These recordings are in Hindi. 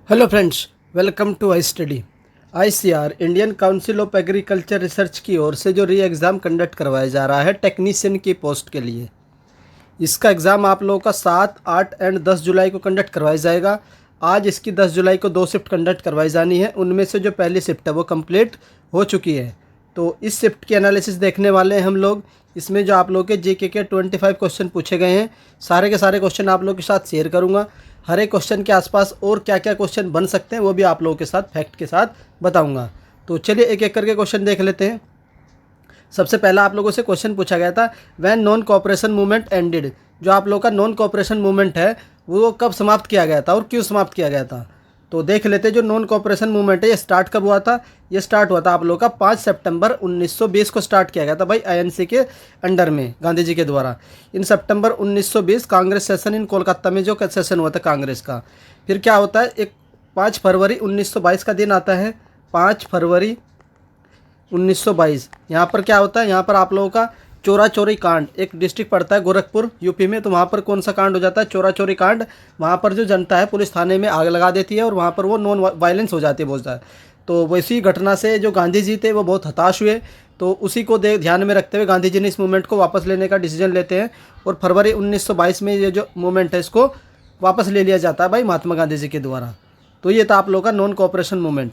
Hello friends, welcome to I study. ICR Indian council of agriculture research की ओर से जो री एग्ज़ाम कंडक्ट करवाया जा रहा है टेक्नीशियन की पोस्ट के लिए, इसका एग्ज़ाम आप लोगों का 7, 8 एंड 10 जुलाई को कंडक्ट करवाया जाएगा। आज इसकी 10 जुलाई को 2 शिफ्ट कंडक्ट करवाई जानी है। उनमें से जो पहली शिफ्ट है वो कंप्लीट हो चुकी है। तो इस शिफ्ट की एनालिसिस देखने वाले हैं हम लोग। इसमें जो आप लोग के जीके के 25 क्वेश्चन पूछे गए हैं, सारे के सारे क्वेश्चन आप लोगों के साथ शेयर करूंगा। हर एक क्वेश्चन के आसपास और क्या क्या क्वेश्चन बन सकते हैं वो भी आप लोगों के साथ फैक्ट के साथ बताऊंगा। तो चलिए एक एक करके क्वेश्चन देख लेते हैं। सबसे पहला आप लोगों से क्वेश्चन पूछा गया था, when non cooperation movement ended. जो आप लोगों का नॉन कोऑपरेशन मूवमेंट है वो कब समाप्त किया गया था और क्यों समाप्त किया गया था। तो देख लेते हैं। जो नॉन कोऑपरेशन मूवमेंट है ये स्टार्ट कब हुआ था। ये स्टार्ट हुआ था आप लोगों का 5 सितंबर 1920 को स्टार्ट किया गया था भाई, आईएनसी के अंडर में, गांधी जी के द्वारा। इन सितंबर 1920 कांग्रेस सेशन इन कोलकाता में जो सेशन हुआ था कांग्रेस का। फिर क्या होता है, एक 5 फरवरी 1922 का दिन आता है। 5 फरवरी 1922 यहाँ पर क्या होता है, यहाँ पर आप लोगों का चोरा चोरी कांड, एक डिस्ट्रिक्ट पड़ता है गोरखपुर यूपी में। तो वहाँ पर कौन सा कांड हो जाता है, चोरा चोरी कांड। वहाँ पर जो जनता है पुलिस थाने में आग लगा देती है और वहाँ पर वो नॉन वायलेंस हो जाती है बहुत ज़्यादा। तो वैसी घटना से जो गांधी जी थे वो बहुत हताश हुए। तो उसी को ध्यान में रखते हुए गांधी जी ने इस मूवमेंट को वापस लेने का डिसीजन लेते हैं और फरवरी 1922 में ये जो मूवमेंट है इसको वापस ले लिया जाता है भाई महात्मा गांधी जी के द्वारा। तो ये था आप लोगों का नॉन कोऑपरेशन मूवमेंट।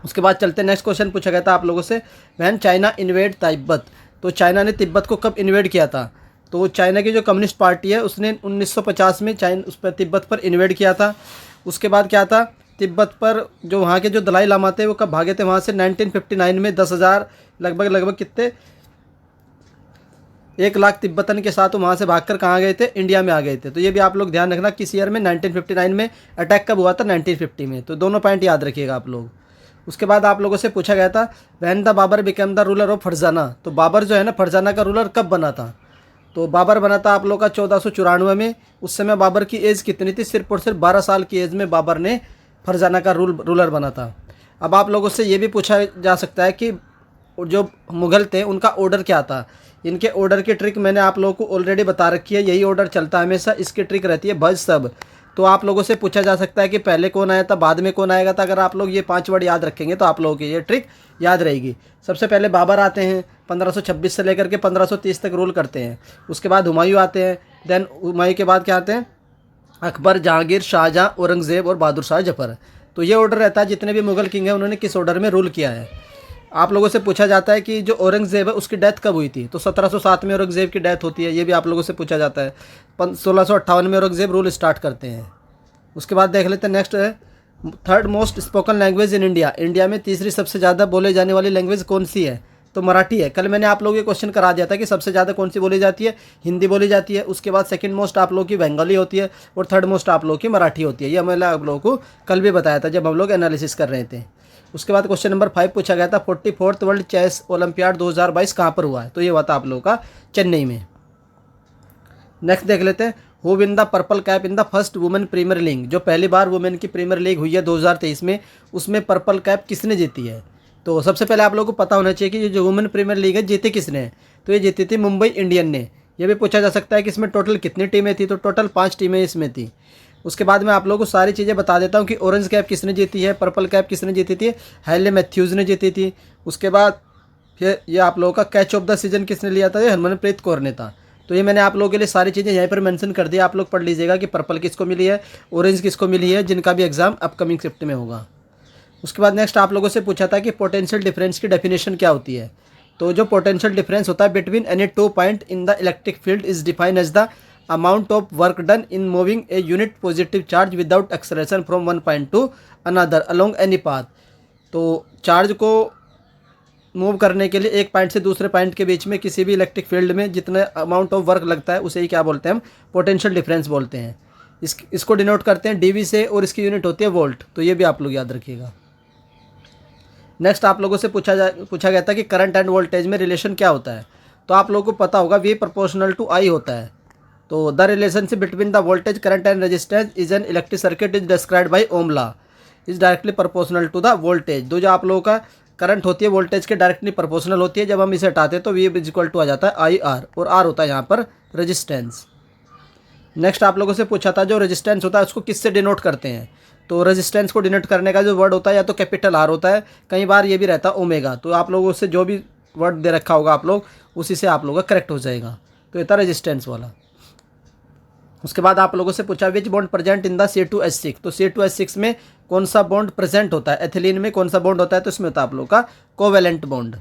उसके बाद चलते नेक्स्ट क्वेश्चन पूछा गया था आप लोगों से, व्हेन चाइना इन्वेड तिब्बत। तो चाइना ने तिब्बत को कब इन्वेड किया था। तो चाइना की जो कम्युनिस्ट पार्टी है उसने 1950 में उस पर तिब्बत पर इन्वेड किया था। उसके बाद क्या था, तिब्बत पर जो वहाँ के जो दलाई लामा थे वो कब भागे थे वहाँ से, 1959 में 10,000 लगभग कितने 1 लाख तिब्बतन के साथ वहाँ से भागकर कहाँ गए थे, इंडिया में आ गए थे। तो ये भी आप लोग ध्यान रखना किस ईयर में, 1959 में। अटैक कब हुआ था, 1950 में। तो दोनों पॉइंट याद रखिएगा आप लोग। उसके बाद आप लोगों से पूछा गया था, when the Babur become the ruler of Ferghana. तो बाबर जो है ना फरजाना का रूलर कब बना था। तो बाबर बना था आप लोग का 1494 में। उस समय बाबर की एज कितनी थी, सिर्फ और सिर्फ 12 साल की एज में बाबर ने फरजाना का रूलर बना था। अब आप लोगों से ये भी पूछा जा सकता है कि जो मुग़ल थे उनका ऑर्डर क्या था। इनके ऑर्डर की ट्रिक मैंने आप लोगों को ऑलरेडी बता रखी है, यही ऑर्डर चलता है हमेशा। इसकी ट्रिक रहती है भज सब। तो आप लोगों से पूछा जा सकता है कि पहले कौन आया था, बाद में कौन आएगा था। अगर आप लोग ये 5 वर्ड याद रखेंगे तो आप लोगों की ये ट्रिक याद रहेगी। सबसे पहले बाबर आते हैं, 1526 से लेकर के 1530 तक रूल करते हैं। उसके बाद हुमायूं आते हैं। देन हुमायूं के बाद क्या आते हैं, अकबर, जहांगीर, शाहजहां, औरंगज़ेब और बहादुर शाह जफर। तो ये ऑर्डर रहता है जितने भी मुगल किंग हैं उन्होंने किस ऑर्डर में रूल किया है। आप लोगों से पूछा जाता है कि जो औरंगज़ेब है उसकी डेथ कब हुई थी। तो 1707 में औरंगज़ेब की डेथ होती है, ये भी आप लोगों से पूछा जाता है। 1658 में औरंगज़ेब रूल स्टार्ट करते हैं। उसके बाद देख लेते हैं नेक्स्ट है, third most spoken language in India. India में तीसरी सबसे ज़्यादा बोले जाने वाली लैंग्वेज कौन सी है। तो मराठी है। कल मैंने आप लोगों को क्वेश्चन करा दिया था कि सबसे ज़्यादा कौन सी बोली जाती है, हिंदी बोली जाती है। उसके बाद सेकंड मोस्ट आप लोगों की बंगाली होती है और थर्ड मोस्ट आप लोगों की मराठी होती है। ये मैंने आप लोगों को कल भी बताया था जब हम लोग एनालिसिस कर रहे थे। उसके बाद क्वेश्चन नंबर 5 पूछा गया था, 44th वर्ल्ड चेस ओलंपियाड 2022 कहाँ पर हुआ है। तो ये हुआ था आप लोगों का चेन्नई में। नेक्स्ट देख लेते हैं, who win the purple cap in the first women premiere league. जो पहली बार वुमेन की प्रीमियर लीग हुई है 2023 में, उसमें पर्पल कैप किसने जीती है। तो सबसे पहले आप लोगों को पता होना चाहिए कि ये जो वुमेन प्रीमियर लीग है जीती किसने है। तो ये जीती थी मुंबई इंडियन ने। यह भी पूछा जा सकता है कि इसमें टोटल कितनी टीमें थी। तो टोटल 5 टीमें इसमें थी। उसके बाद मैं आप लोगों को सारी चीज़ें बता देता हूँ कि ऑरेंज कैप किसने जीती है, पर्पल कैप किसने जीती थी, हैले मैथ्यूज़ ने जीती थी। उसके बाद फिर ये आप लोगों का कैच ऑफ द सीजन किसने लिया था, ये हरमनप्रीत कौर ने था। तो ये मैंने आप लोगों के लिए सारी चीज़ें यहीं पर मेंशन कर दी, आप लोग पढ़ लीजिएगा कि पर्पल किसको मिली है, ऑरेंज किसको मिली है, जिनका भी एग्जाम अपकमिंग शिफ्ट में होगा। उसके बाद नेक्स्ट आप लोगों से पूछा था कि पोटेंशियल डिफरेंस की डेफिनेशन क्या होती है। तो जो पोटेंशियल डिफरेंस होता है between any 2 point in the electric field is defined as the amount of work done in moving a unit positive charge without acceleration from one point to another along any path. तो चार्ज को मूव करने के लिए एक पॉइंट से दूसरे पॉइंट के बीच में किसी भी इलेक्ट्रिक फील्ड में जितना अमाउंट ऑफ वर्क लगता है उसे ही क्या बोलते हैं, हम पोटेंशियल डिफरेंस बोलते हैं। इसको डिनोट करते हैं डीवी से और इसकी यूनिट होती है वोल्ट। तो ये भी आप लोग याद रखिएगा। नेक्स्ट आप लोगों से पूछा गया था कि करंट एंड वोल्टेज में रिलेशन क्या होता है। तो आप लोगों को पता होगा वी प्रोपोर्शनल टू आई होता है। तो the relationship between the voltage current and resistance is an electric circuit is described by Ohm law is directly proportional to the voltage. जो आप लोगों का करंट होती है वोल्टेज के डायरेक्टली प्रोपोर्शनल होती है। जब हम इसे हटाते हैं तो वी इज इक्वल टू आ जाता है आई आर, और आर होता है यहाँ पर रेजिस्टेंस। नेक्स्ट आप लोगों से पूछा था जो रेजिस्टेंस होता है उसको किससे डिनोट करते हैं। तो रेजिस्टेंस को डिनोट करने का जो वर्ड होता है या तो कैपिटल आर होता है, कई बार ये भी रहता है ओमेगा। तो आप लोगों से जो भी वर्ड दे रखा होगा आप लोग उसी से आप लोगों का करेक्ट हो जाएगा। तो ये था रेजिस्टेंस वाला। उसके बाद आप लोगों से पूछा विच bond present in the C2H6। तो C2H6 में कौन सा बॉन्ड प्रेजेंट होता है, एथिलीन में कौन सा बॉन्ड होता है, तो इसमें होता है आप लोगों का कोवेलेंट बॉन्ड।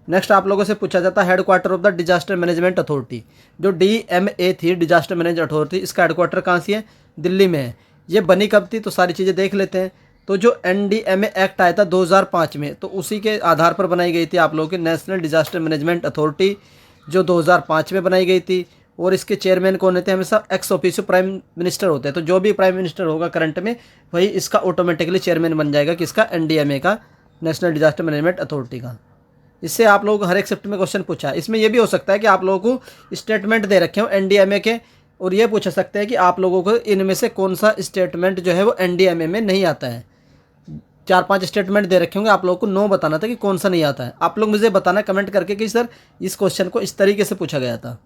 नेक्स्ट आप लोगों से पूछा जाता है headquarter of the disaster management authority. जो DMA थी, डिजास्टर मैनेजमेंट अथॉरिटी, इसका हेडक्वार्टर कहाँ से है, दिल्ली में है। ये बनी कब थी, तो सारी चीज़ें देख लेते हैं। तो जो NDMA एक्ट आया था 2005 में, तो उसी के आधार पर बनाई गई थी आप लोगों की नेशनल डिजास्टर मैनेजमेंट अथॉरिटी, जो 2005 में बनाई गई थी। और इसके चेयरमैन कौन होते हैं, हमेशा एक्स ऑफिशियो प्राइम मिनिस्टर होते हैं। तो जो भी प्राइम मिनिस्टर होगा करंट में, वही इसका ऑटोमेटिकली चेयरमैन बन जाएगा, किसका, NDMA का, नेशनल डिजास्टर मैनेजमेंट अथॉरिटी का। इससे आप लोग हर एक शिफ्ट में क्वेश्चन पूछा है। इसमें यह भी हो सकता है कि आप लोगों को स्टेटमेंट दे रखे हो NDMA के, और ये पूछा सकते हैं कि आप लोगों को इनमें से कौन सा स्टेटमेंट जो है वो NDMA में नहीं आता है। 4-5 स्टेटमेंट दे रखे होंगे, आप लोगों को 9 बताना था कि कौन सा नहीं आता है। आप लोग मुझे बताना कमेंट करके कि सर इस क्वेश्चन को इस तरीके से पूछा गया था।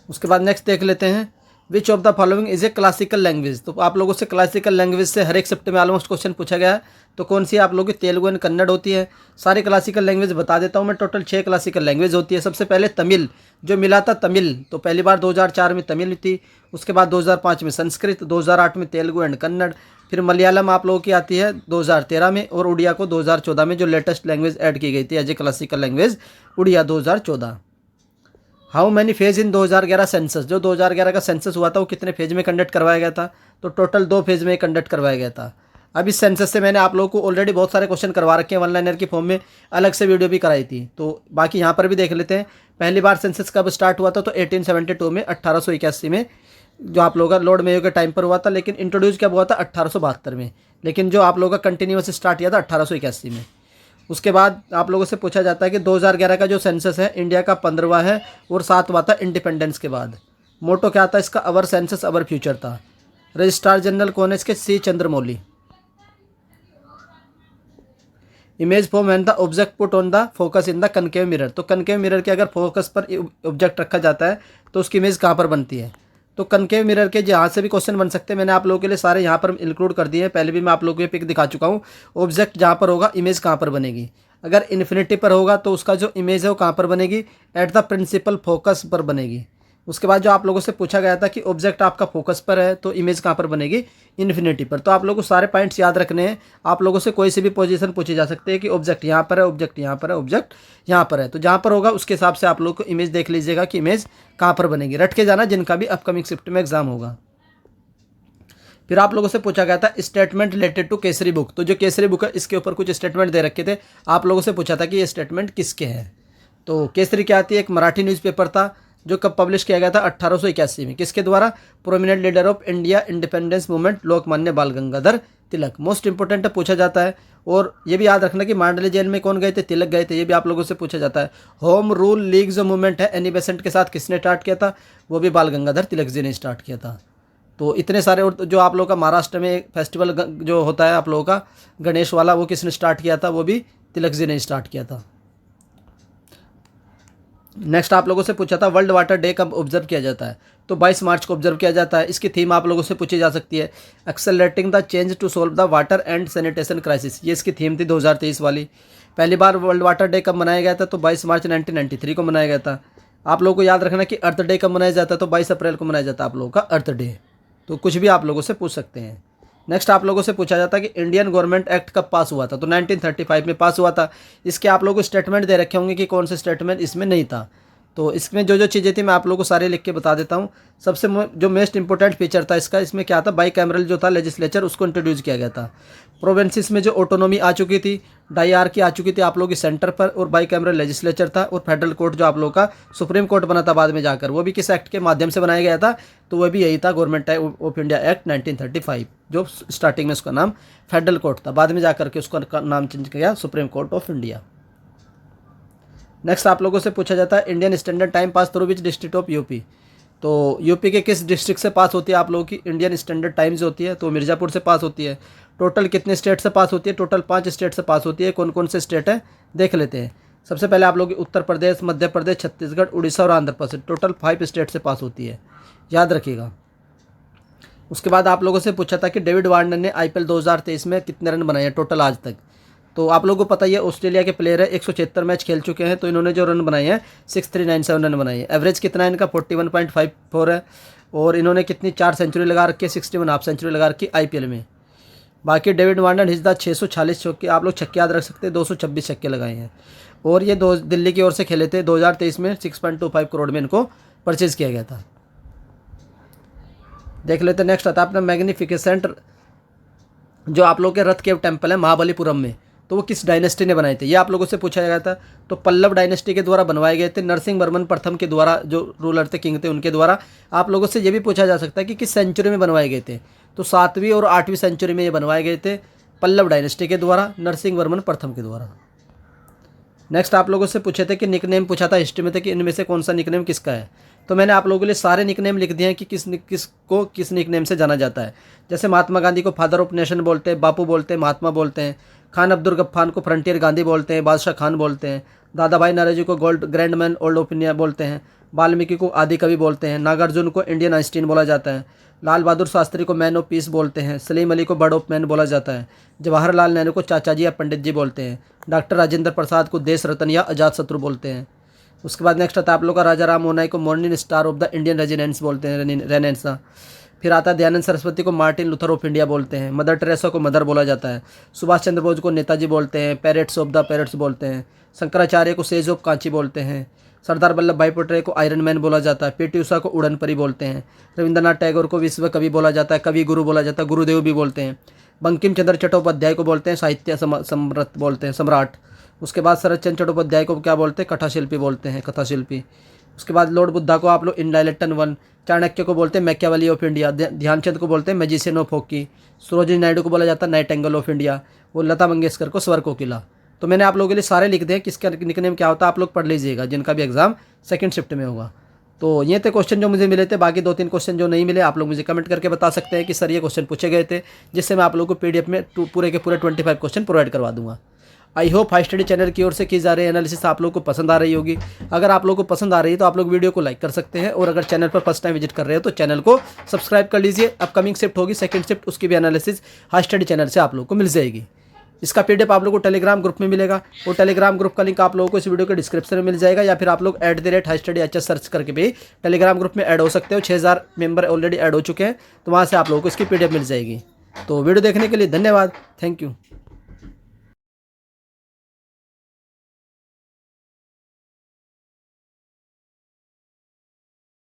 उसके बाद नेक्स्ट देख लेते हैं which of the following is a classical language. तो आप लोगों से क्लासिकल लैंग्वेज से हर एक शिफ्ट में ऑलमोस्ट क्वेश्चन पूछा गया है। तो कौन सी आप लोगों की तेलुगु एंड कन्नड़ होती है। सारी क्लासिकल लैंग्वेज बता देता हूँ मैं, टोटल 6 क्लासिकल लैंग्वेज होती है। सबसे पहले तमिल, जो मिला था तमिल, तो पहली बार 2004 में तमिल थी। उसके बाद 2005 में संस्कृत, 2008 में तेलुगु एंड कन्नड़, फिर मलयालम आप लोगों की आती है 2013 में, और उड़िया को 2014 में जो लेटेस्ट लैंग्वेज ऐड की गई थी as a classical language, Odia 2014। How many phase in 2011 census. जो 2011 का सेंसस हुआ था वो कितने फेज में कंडक्ट करवाया गया था, तो टोटल 2 फेज में कंडक्ट करवाया गया था। अब इस सेंसस से मैंने आप लोगों को ऑलरेडी बहुत सारे क्वेश्चन करवा रखे हैं, वन लाइनर की फॉर्म में, अलग से वीडियो भी कराई थी। तो बाकी यहाँ पर भी देख लेते हैं। पहली बार सेंसस कब स्टार्ट हुआ था, तो 1872 में, 1881 में, जो आप लोगों का लॉर्ड मेयो के टाइम पर हुआ था। लेकिन इंट्रोड्यूस कब हुआ था, 1872 में। लेकिन जो आप लोगों का कंटिन्यूस स्टार्ट किया था 1881 में। उसके बाद आप लोगों से पूछा जाता है कि 2011 का जो सेंसस है इंडिया का 15वां है और 7वां था इंडिपेंडेंस के बाद। मोटो क्या था इसका, अवर सेंसस अवर फ्यूचर था। रजिस्ट्रार जनरल कौन है इसके, C Chandramouli. Image form and the object put on the focus in the concave mirror. तो कनकेव मिरर के अगर फोकस पर ऑब्जेक्ट रखा जाता है तो उसकी इमेज कहाँ पर बनती है, तो कनकेव मिरर के जहाँ से भी क्वेश्चन बन सकते हैं। मैंने आप लोगों के लिए सारे यहाँ पर इंक्लूड कर दिए हैं, पहले भी मैं आप लोगों को ये पिक दिखा चुका हूँ। ऑब्जेक्ट जहाँ पर होगा इमेज कहाँ पर बनेगी, अगर इन्फिनिटी पर होगा तो उसका जो इमेज है वो कहाँ पर बनेगी, एट द प्रिंसिपल फोकस पर बनेगी। उसके बाद जो आप लोगों से पूछा गया था कि ऑब्जेक्ट आपका फोकस पर है तो इमेज कहाँ पर बनेगी, इन्फिनिटी पर। तो आप लोगों को सारे पॉइंट्स याद रखने हैं। आप लोगों से कोई सी भी पोजीशन पूछी जा सकती है कि ऑब्जेक्ट यहाँ पर है, ऑब्जेक्ट यहाँ पर है, ऑब्जेक्ट यहाँ पर है। तो जहाँ पर होगा उसके हिसाब से आप लोग को इमेज देख लीजिएगा कि इमेज कहाँ पर बनेगी। रट के जाना जिनका भी अपकमिंग शिफ्ट में एग्जाम होगा। फिर आप लोगों से पूछा गया था statement related to Kesari book. तो जो केसरी बुक है इसके ऊपर कुछ स्टेटमेंट दे रखे थे। आप लोगों से पूछा था कि ये स्टेटमेंट किसके हैं। तो केसरी क्या आती है, एक मराठी न्यूज़पेपर था जो कब पब्लिश किया गया था, 1881 में। किसके द्वारा, prominent leader of India independence movement Lokmanya बाल गंगाधर तिलक। मोस्ट इंपोर्टेंट पूछा जाता है। और ये भी याद रखना कि मांडले जेल में कौन गए थे, तिलक गए थे। ये भी आप लोगों से पूछा जाता है। होम रूल लीग जो मूवमेंट है एनी बेसेंट के साथ किसने स्टार्ट किया था, वो भी बाल गंगाधर तिलक जी ने स्टार्ट किया था। तो इतने सारे। और जो आप लोगों का महाराष्ट्र में फेस्टिवल जो होता है आप लोगों का गणेश वाला, वो किसने स्टार्ट किया था, वो भी तिलक जी ने स्टार्ट किया था। नेक्स्ट आप लोगों से पूछा था वर्ल्ड वाटर डे कब ऑब्जर्व किया जाता है, तो 22 मार्च को ऑब्जर्व किया जाता है। इसकी थीम आप लोगों से पूछी जा सकती है, accelerating the change to solve the water and sanitation crisis. ये इसकी थीम थी 2023 वाली। पहली बार वर्ल्ड वाटर डे कब मनाया गया था, तो 22 मार्च 1993 को मनाया गया था। आप लोगों को याद रखना कि अर्थ डे कब मनाया जाता है, तो 22 अप्रैल को मनाया जाता है आप लोगों का अर्थ डे। तो कुछ भी आप लोगों से पूछ सकते हैं। नेक्स्ट आप लोगों से पूछा जाता है कि इंडियन गवर्नमेंट एक्ट कब पास हुआ था, तो 1935 में पास हुआ था। इसके आप लोगों को स्टेटमेंट दे रखे होंगे कि कौन से स्टेटमेंट इसमें नहीं था। तो इसमें जो जो चीज़ें थी मैं आप लोगों को सारे लिख के बता देता हूँ। सबसे जो मोस्ट इंपॉर्टेंट फीचर था इसका, इसमें क्या था, बाई कैमरल जो था लेजिस्लेचर उसको इंट्रोड्यूस किया गया था। प्रोविंसेस में जो ऑटोनॉमी आ चुकी थी, डाईआरकी आ चुकी थी आप लोगों की सेंटर पर, और बाई कैमरल लेजिस्लेचर था। और फेडरल कोर्ट जो आप लोगों का सुप्रीम कोर्ट बना था बाद में जाकर, वो भी किस एक्ट के माध्यम से बनाया गया था, तो वह भी यही था गवर्नमेंट ऑफ इंडिया एक्ट 1935, जो स्टार्टिंग में उसका नाम फेडरल कोर्ट था, बाद में जाकर के उसका नाम चेंज किया supreme court of India. Next आप लोगों से पूछा जाता है Indian standard time pass through which district of UP. तो यूपी के किस डिस्ट्रिक्ट से पास होती है आप लोगों की इंडियन स्टैंडर्ड टाइम जो होती है, तो मिर्ज़ापुर से पास होती है। टोटल कितने स्टेट से पास होती है, टोटल 5 स्टेट से पास होती है। कौन कौन से स्टेट है देख लेते हैं। सबसे पहले आप लोग उत्तर प्रदेश, मध्य प्रदेश, छत्तीसगढ़, उड़ीसा और आंध्र प्रदेश, टोटल 5 स्टेट से पास होती है, याद रखिएगा। उसके बाद आप लोगों से पूछा था कि डेविड वार्नर ने IPL 2023 में कितने रन बनाए हैं टोटल आज तक। तो आप लोगों को पता ही है ऑस्ट्रेलिया के प्लेयर है, 176 मैच खेल चुके हैं, तो इन्होंने जो रन बनाए हैं 6397 रन बनाए हैं। एवरेज कितना है इनका 41.54 है। और इन्होंने कितनी 4 सेंचुरी लगा रखी है, 61 हाफ सेंचुरी लगा रखी IPL में। बाकी डेविड वार्नर हिजदा 646 छक्के, आप लोग छक्के याद रख सकते हैं, 226 छक्के लगाए हैं। और ये दिल्ली की ओर से खेले थे 2023 में, 6.25 करोड़ में इनको परचेज किया गया था। देख लेते नेक्स्ट आता है अपना मैग्निफिकेसेंट, जो आप लोग के रथ केव टेम्पल है महाबलीपुरम में, तो वो किस डायनेस्टी ने बनाए थे, ये आप लोगों से पूछा गया था। तो पल्लव डायनेस्टी के द्वारा बनवाए गए थे, नरसिंह वर्मन प्रथम के द्वारा, जो रूलर थे, किंग थे, उनके द्वारा। आप लोगों से ये भी पूछा जा सकता है कि किस सेंचुरी में बनवाए गए थे, तो 7वीं और 8वीं सेंचुरी में ये बनवाए गए थे, पल्लव डायनेस्टी के द्वारा, नरसिंह वर्मन प्रथम के द्वारा। नेक्स्ट आप लोगों से पूछे थे कि निकनेम पूछा था हिस्ट्री में थे कि इनमें से कौन सा निकनेम किसका है। तो मैंने आप लोगों के लिए सारे निकनेम लिख दिए हैं कि किसको किस निकनेम से जाना जाता है। जैसे महात्मा गांधी को फादर ऑफ नेशन बोलते हैं, बापू बोलते हैं, महात्मा बोलते हैं। खान अब्दुल गफ्फार को फ्रंटियर गांधी बोलते हैं, बादशाह खान बोलते हैं। दादा भाई नौरोजी को गोल्ड ग्रैंडमैन ओल्ड ओफ इंडिया बोलते हैं। वाल्मीकि को आदि कवि बोलते हैं। नागार्जुन को इंडियन आइंस्टीन बोला जाता है। लाल बहादुर शास्त्री को मैन ऑफ पीस बोलते हैं। सलीम अली को बर्ड ऑफ मैन बोला जाता है। जवाहरलाल नेहरू को चाचा जी या पंडित जी बोलते हैं। डॉक्टर राजेंद्र प्रसाद को देश रत्न या अजात शत्रु बोलते हैं। उसके बाद नेक्स्ट आता है आप लोग का राजा राम मोहन राय को morning star of the Indian residence बोलते हैं, रेनेसा। फिर आता है दयानंद सरस्वती को मार्टिन लूथर ऑफ इंडिया बोलते हैं। मदर टेरेसा को मदर बोला जाता है। सुभाष चंद्र बोस को नेताजी बोलते हैं, पेरेट्स ऑफ द पेरेट्स बोलते हैं। शंकराचार्य को सेज ऑफ कांची बोलते हैं। सरदार वल्लभ भाई पटेल को आयरन मैन बोला जाता है। पीटी उषा को उड़न परी बोलते हैं। रविंद्रनाथ टैगोर को विश्व कवि बोला जाता है, कवि गुरु बोला जाता है, गुरुदेव भी बोलते हैं। बंकिम चंद्र चट्टोपाध्याय को बोलते हैं साहित्य सम्राट बोलते हैं, सम्राट। उसके बाद शरद चंद्र चट्टोपाध्याय को क्या बोलते हैं, कथाशिल्पी बोलते हैं, कथाशिल्पी। उसके बाद लॉर्ड बुद्धा को आप लोग इंडाइलेक्टन वन। चाणक्य को बोलते हैं मैकियावेली ऑफ इंडिया। ध्यानचंद को बोलते हैं magician of hockey. Sarojini Naidu को बोला जाता है नाइट एंगल ऑफ इंडिया। और लता मंगेशकर को स्वर कोकिला। तो मैंने आप लोगों के लिए सारे लिख दिए, किसका निकनेम क्या होता है आप लोग पढ़ लीजिएगा, जिनका भी एग्जाम सेकंड शिफ्ट में होगा। तो ये थे क्वेश्चन जो मुझे मिले थे। बाकी 2-3 क्वेश्चन जो नहीं मिले आप लोग मुझे कमेंट करके बता सकते हैं कि सर ये क्वेश्चन पूछे गए थे, जिससे मैं आप लोगों को PDF में पूरे के पूरे 25 क्वेश्चन प्रोवाइड करवा दूंगा। I hope high study channel की ओर से की जा रही एनालिसिस आप लोग को पसंद आ रही होगी। अगर आप लोग को पसंद आ रही है तो आप लोग वीडियो को लाइक कर सकते हैं, और अगर चैनल पर फर्स्ट टाइम विजिट कर रहे हो तो चैनल को सब्सक्राइब कर लीजिए। अपकमिंग शिफ्ट होगी सेकंड शिफ्ट, उसकी भी एनालिसिस हाई स्टडी चैनल से आप लोग को मिल जाएगी। इसका PDF आप लोग को टेलीग्राम ग्रुप में मिलेगा, और टेलीग्राम ग्रुप का लिंक आप लोगों को इस वीडियो के डिस्क्रिप्शन में मिल जाएगा, या फिर आप लोग @HighStudyHS सर्च करके भी टेलीग्राम ग्रुप में ऐड हो सकते हो। 6000 मेंबर ऑलरेडी ऐड हो चुके हैं, तो वहाँ से आप लोगों को इसकी PDF मिल जाएगी। तो वीडियो देखने के लिए धन्यवाद, थैंक यू।